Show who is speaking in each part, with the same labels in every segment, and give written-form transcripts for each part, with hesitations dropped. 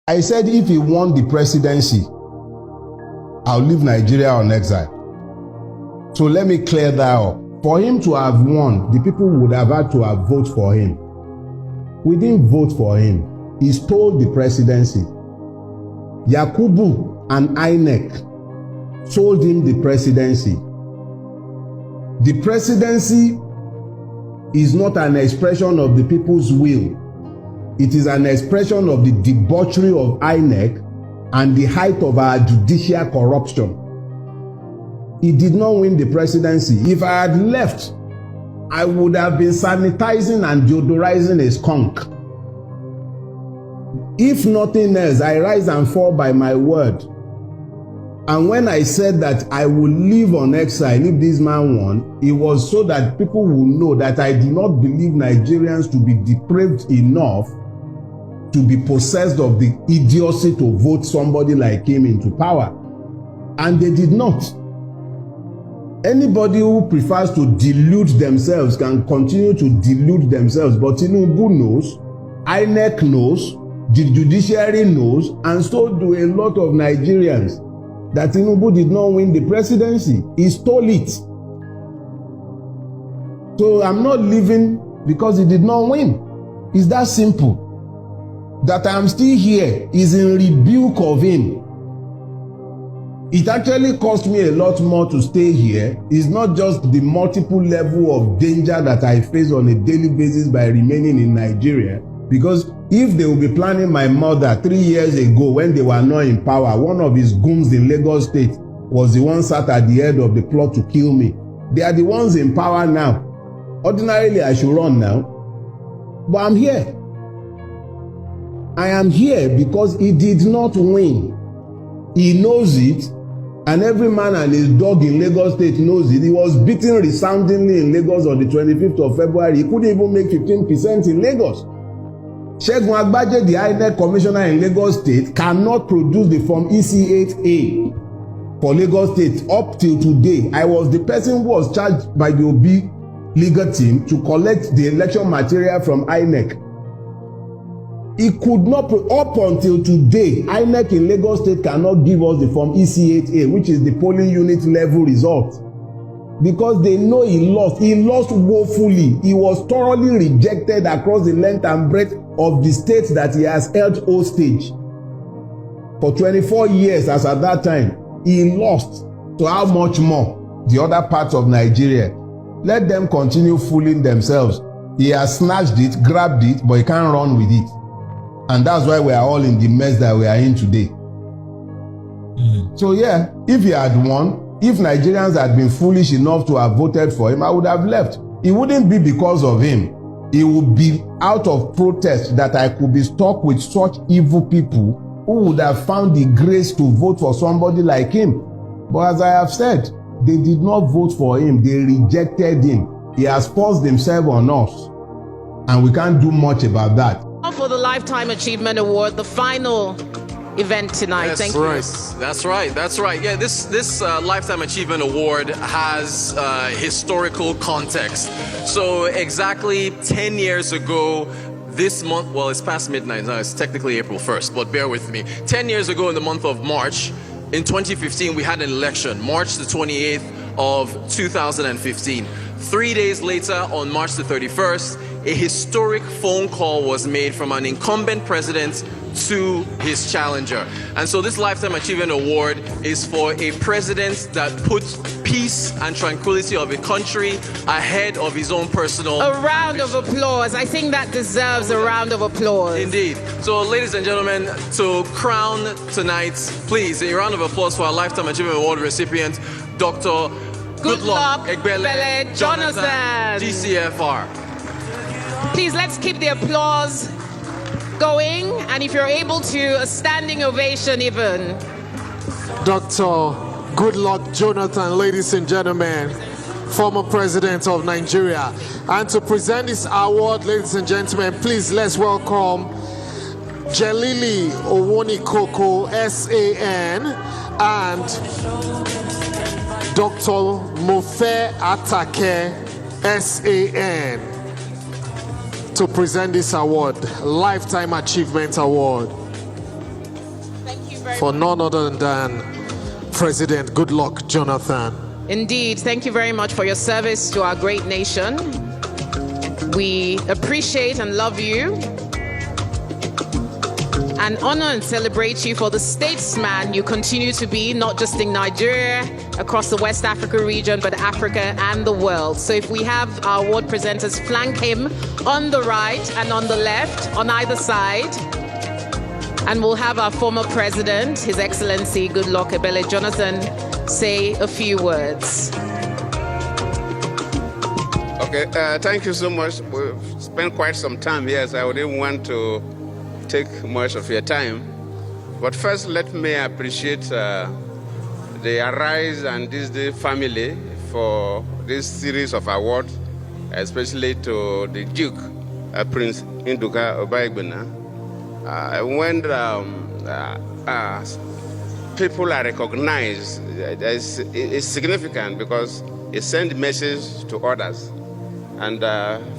Speaker 1: I said if he won the presidency, I'll leave Nigeria on exile. So let me clear that up. For him to have won, the people would have had to have voted for him. We didn't vote for him. He stole the presidency. Yakubu and INEC sold him the presidency. The presidency is not an expression of the people's will. It is an expression of the debauchery of INEC and the height of our judicial corruption. He did not win the presidency. If I had left, I would have been sanitizing and deodorizing a skunk. If nothing else, I rise and fall by my word. And when I said that I would live on exile if this man won, it was so that people will know that I do not believe Nigerians to be depraved enough to be possessed of the idiocy to vote somebody like him into power. And they did not. Anybody who prefers to delude themselves can continue to delude themselves, but Tinubu knows, INEC knows, the judiciary knows, and so do a lot of Nigerians, that Tinubu did not win the presidency. He stole it. So I'm not leaving because he did not win. It's that simple. That I'm still here is in rebuke of him. It actually cost me a lot more to stay here. It's not just the multiple level of danger that I face on a daily basis by remaining in Nigeria. Because if they will be planning my murder 3 years ago when they were not in power, one of his goons in Lagos State was the one sat at the head of the plot to kill me. They are the ones in power now. Ordinarily, I should run now. But I'm here. I am here because he did not win. He knows it, and every man and his dog in Lagos State knows it. He was beaten resoundingly in Lagos on the 25th of February. He couldn't even make 15% in Lagos. Segun Agbaje, the INEC commissioner in Lagos State, cannot produce the form EC8A for Lagos State up till today. I was the person who was charged by the Obi legal team to collect the election material from INEC. He could not, up until today, INEC in Lagos State cannot give us the form EC8A, which is the polling unit level result. Because they know he lost. He lost woefully. He was thoroughly rejected across the length and breadth of the state that he has held hostage. For 24 years as at that time, he lost. So how much more the other parts of Nigeria? Let them continue fooling themselves. He has snatched it, grabbed it, but he can't run with it. And that's why we are all in the mess that we are in today. So yeah, if he had won, if Nigerians had been foolish enough to have voted for him, I would have left. It wouldn't be because of him. It would be out of protest that I could be stuck with such evil people who would have found the grace to vote for somebody like him. But as I have said, they did not vote for him. They rejected him. He has forced himself on us. And we can't do much about that.
Speaker 2: For the Lifetime Achievement Award, the final event tonight.
Speaker 3: That's
Speaker 2: Thank
Speaker 3: right.
Speaker 2: you.
Speaker 3: That's right. That's right. Yeah, this Lifetime Achievement Award has historical context. So exactly 10 years ago, this month, well, it's past midnight now, it's technically April 1st, but bear with me. 10 years ago in the month of March, in 2015, we had an election, March the 28th of 2015. 3 days later, on March the 31st, a historic phone call was made from an incumbent president to his challenger. And so this Lifetime Achievement Award is for a president that puts peace and tranquility of a country ahead of his own personal
Speaker 2: A round of applause. I think that deserves a round of applause.
Speaker 3: Indeed. So ladies and gentlemen, to crown tonight, please, a round of applause for our Lifetime Achievement Award recipient, Dr. Goodluck
Speaker 2: Recieves, Jonathan,
Speaker 3: GCFR.
Speaker 2: Please, let's keep the applause going, and if you're able to, a standing ovation even.
Speaker 4: Dr. Goodluck Jonathan, ladies and gentlemen, former president of Nigeria. And to present this award, ladies and gentlemen, please let's welcome Jelili Owonikoko, SAN, and Dr. Mofe Atake, SAN, to present this award, Lifetime Achievement Award. for none other than President Goodluck Jonathan.
Speaker 2: Indeed, thank you very much for your service to our great nation. We appreciate and love you and honor and celebrate you for the statesman you continue to be, not just in Nigeria, across the West Africa region, but Africa and the world. So if we have our award presenters flank him on the right and on the left, on either side, and we'll have our former president, His Excellency Goodluck Ebele Jonathan, say a few words.
Speaker 5: Okay, thank you so much. We've spent quite some time here, so I wouldn't want to take much of your time. But first, let me appreciate the Arise and this day family for this series of awards, especially to the Duke, Prince Nduka Obaegbena. When people are recognized, it's significant because it sends a message to others. And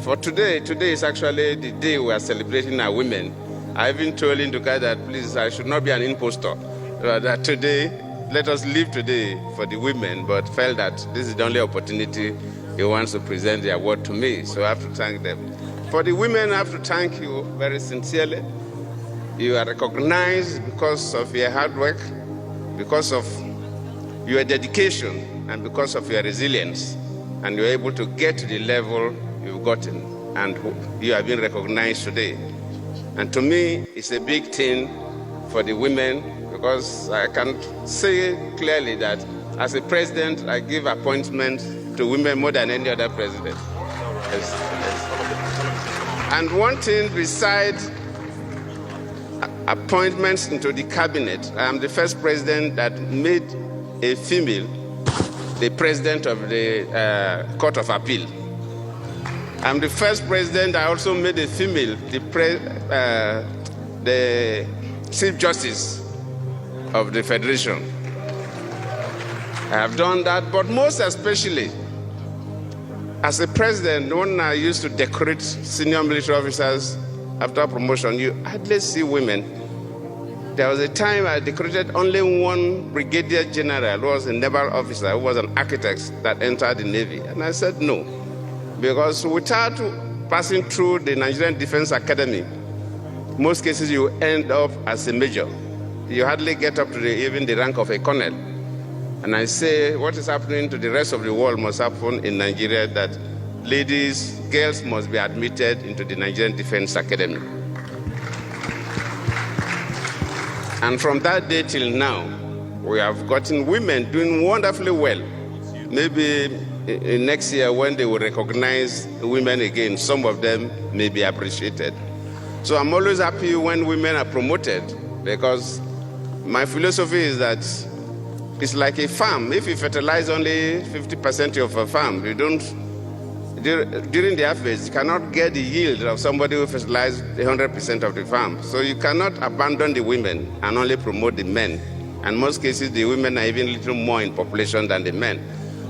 Speaker 5: for today is actually the day we are celebrating our women. I even told Nduka that, please, I should not be an impostor. That today, let us live today for the women, but felt that this is the only opportunity he wants to present the award to me. So I have to thank them. For the women, I have to thank you very sincerely. You are recognized because of your hard work, because of your dedication, and because of your resilience. And you're able to get to the level you've gotten, and you have been recognized today. And to me, it's a big thing for the women, because I can say clearly that as a president, I give appointments to women more than any other president. Yes. And one thing besides appointments into the cabinet, I am the first president that made a female the president of the Court of Appeal. I'm the first president that also made a female the Chief Justice of the Federation. I have done that, but most especially, as a president, when I used to decorate senior military officers after promotion, you hardly see women. There was a time I decorated only one brigadier general who was a naval officer, who was an architect that entered the Navy. And I said no, because without passing through the Nigerian Defense Academy, most cases you end up as a major. You hardly get up to even the rank of a colonel. And I say what is happening to the rest of the world must happen in Nigeria, that ladies, girls must be admitted into the Nigerian Defense Academy. And from that day till now, we have gotten women doing wonderfully well. Maybe next year when they will recognize women again, some of them may be appreciated. So I'm always happy when women are promoted, because my philosophy is that it's like a farm. If you fertilize only 50% of a farm, you don't, during the harvest, you cannot get the yield of somebody who fertilized 100% of the farm. So you cannot abandon the women and only promote the men. And in most cases, the women are even a little more in population than the men.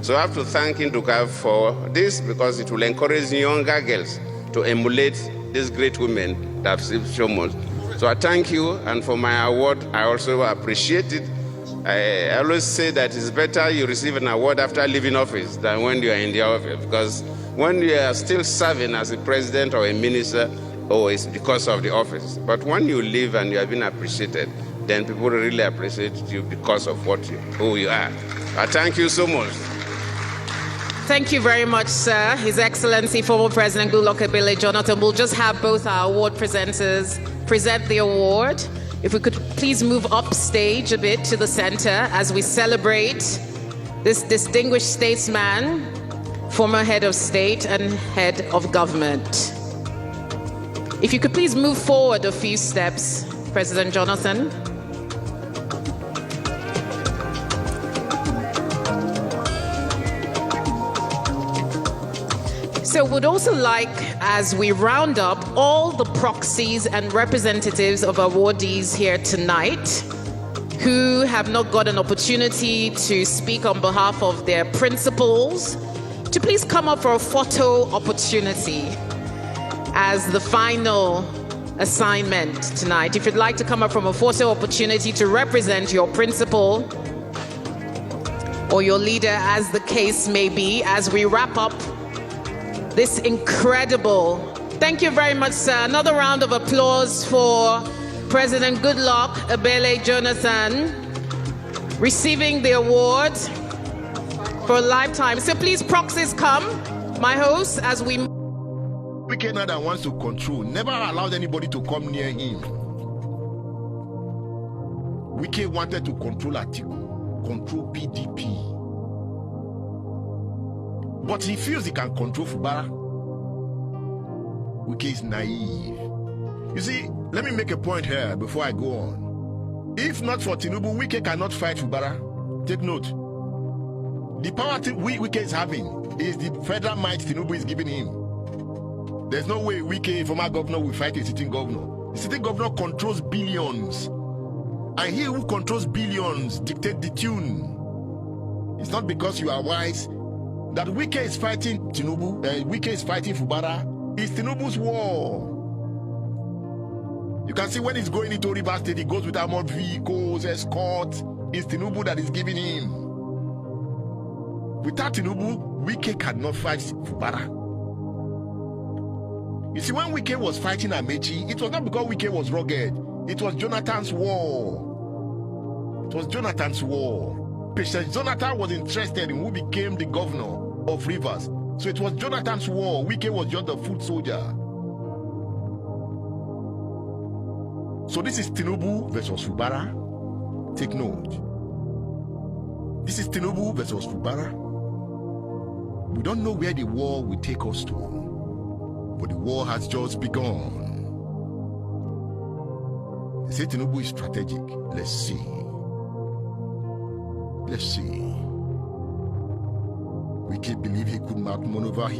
Speaker 5: So I have to thank Nduka for this, because it will encourage younger girls to emulate these great women that have shown much. So I thank you, and for my award, I also appreciate it. I always say that it's better you receive an award after leaving office than when you are in the office, because when you are still serving as a president or a minister, it's because of the office. But when you leave and you have been appreciated, then people really appreciate you because of who you are. I thank you so much.
Speaker 2: Thank you very much, sir. His Excellency, former President Goodluck Ebele Jonathan. We'll just have both our award presenters present the award. If we could please move up stage a bit to the center as we celebrate this distinguished statesman, former head of state and head of government. If you could please move forward a few steps, President Jonathan. So would also like, as we round up, all the proxies and representatives of awardees here tonight who have not got an opportunity to speak on behalf of their principals, to please come up for a photo opportunity as the final assignment tonight. If you'd like to come up from a photo opportunity to represent your principal or your leader, as the case may be, as we wrap up this incredible. Thank you very much, sir. Another round of applause for President Goodluck Ebele Jonathan receiving the award for a lifetime. So please, proxies, come. My host, as we...
Speaker 1: Wike now that wants to control, never allowed anybody to come near him. Wike wanted to control Atiku, control PDP. But he feels he can control Fubara. Wike is naive. You see, let me make a point here before I go on. If not for Tinubu, Wike cannot fight Fubara. Take note. The power Wike is having is the federal might Tinubu is giving him. There's no way Wike, former governor, will fight a sitting governor. The sitting governor controls billions. And he who controls billions dictates the tune. It's not because you are wise that Wike is fighting Tinubu, Wike is fighting Fubara. It's Tinubu's war. You can see when he's going into River State, he goes with armored vehicles, escort. It's Tinubu that is giving him. Without Tinubu, Wike cannot fight Fubara. You see, when Wike was fighting Amechi, it was not because Wike was rugged. It was Jonathan's war. It was Jonathan's war. President Jonathan was interested in who became the governor of Rivers. So it was Jonathan's war. Wike was just a foot soldier. So this is Tinubu versus Fubara. Take note. This is Tinubu versus Fubara. We don't know where the war will take us to, but the war has just begun. They say Tinubu is strategic. Let's see. Let's see. We can't believe he could not maneuver his